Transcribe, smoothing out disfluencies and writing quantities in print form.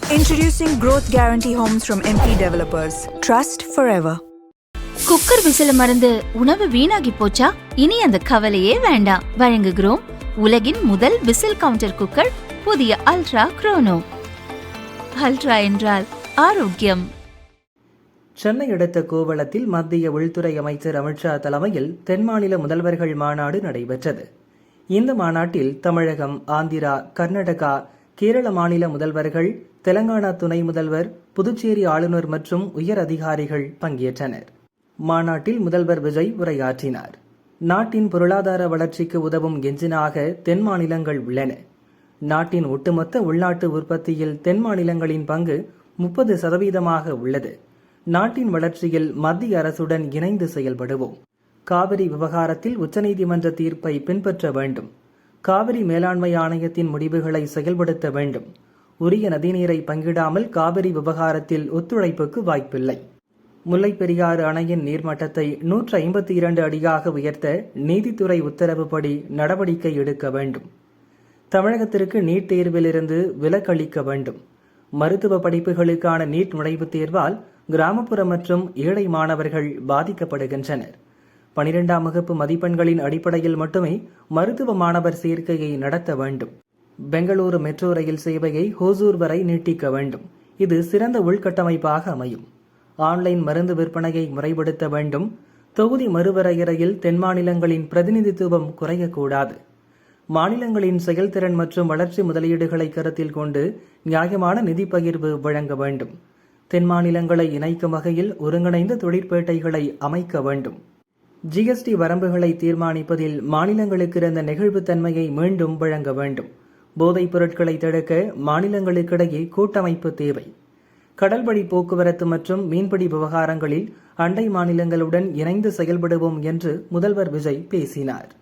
Introducing Growth Guarantee Homes from MP Developers. Trust forever. Cooker விசில மறந்து உணவு வீணாகி போச்சா? இனி அந்த கவலையே வேண்டாம். வழங்குகிறோம் உலகின் முதல் விசில் கவுண்டர் குக்கர், புதிய அல்ட்ரா குரோனோ. அல்ட்ரா என்றால் ஆரோக்கியம். சென்னை அடுத்த கோவளத்தில் மத்திய உள்துறை அமைச்சர் அமித்ஷா தலைமையில் தென் மாநில முதல்வர்கள் மாநாடு நடைபெற்றது. இந்த மாநாட்டில் தமிழகம், ஆந்திரா, கர்நாடகா, கேரள மாநில முதல்வர்கள், தெலங்கானா துணை முதல்வர், புதுச்சேரி ஆளுநர் மற்றும் உயர் அதிகாரிகள் பங்கேற்றனர். மாநாட்டில் முதல்வர் விஜய் உரையாற்றினார். நாட்டின் பொருளாதார வளர்ச்சிக்கு உதவும் எஞ்சினாக தென் மாநிலங்கள் உள்ளன. நாட்டின் ஒட்டுமொத்த உள்நாட்டு உற்பத்தியில் தென் மாநிலங்களின் பங்கு 30% உள்ளது. நாட்டின் வளர்ச்சியில் மத்திய அரசுடன் இணைந்து செயல்படுவோம். காவிரி விவகாரத்தில் உச்சநீதிமன்ற தீர்ப்பை பின்பற்ற வேண்டும். காவிரி மேலாண்மை ஆணையத்தின் முடிவுகளை செயல்படுத்த வேண்டும். உரிய நதிநீரை பங்கிடாமல் காவிரி விவகாரத்தில் ஒத்துழைப்புக்கு வாய்ப்பில்லை. முல்லைப் பெரியாறு அணையின் நீர்மட்டத்தை 152 அடியாக உயர்த்த நீதித்துறை உத்தரவுப்படி நடவடிக்கை எடுக்க வேண்டும். தமிழகத்திற்கு நீட் தேர்விலிருந்து விலக்களிக்க வேண்டும். மருத்துவ படிப்புகளுக்கான நீட் நுழைவுத் தேர்வால் கிராமப்புற மற்றும் ஏழை மாணவர்கள் பாதிக்கப்படுகின்றனர். 12ஆம் வகுப்பு மதிப்பெண்களின் அடிப்படையில் மட்டுமே மருத்துவ மாணவர் சேர்க்கையை நடத்த வேண்டும். பெங்களூரு மெட்ரோ ரயில் சேவையை ஹோசூர் வரை நீட்டிக்க வேண்டும். இது சிறந்த உள்கட்டமைப்பாக அமையும். ஆன்லைன் மருந்து விற்பனையை முறைப்படுத்த வேண்டும். தொகுதி மறுவரையறையில் தென் மாநிலங்களின் பிரதிநிதித்துவம் குறையக்கூடாது. மாநிலங்களின் செயல்திறன் மற்றும் வளர்ச்சி முதலீடுகளை கருத்தில் கொண்டு நியாயமான நிதி பகிர்வு வழங்க வேண்டும். தென் மாநிலங்களை இணைக்கும் வகையில் ஒருங்கிணைந்த தொழிற்பேட்டைகளை அமைக்க வேண்டும். ஜிஎஸ்டி வரம்புகளை தீர்மானிப்பதில் மாநிலங்களுக்கு இருந்த நெகிழ்வுத்தன்மையை மீண்டும் வழங்க வேண்டும். போதைப் பொருட்களை தடுக்க மாநிலங்களுக்கிடையே கூட்டமைப்பு தேவை. கடல்வழி போக்குவரத்து மற்றும் மீன்பிடி விவகாரங்களில் அண்டை மாநிலங்களுடன் இணைந்து செயல்படுவோம் என்று முதல்வர் விஜய் பேசினார்.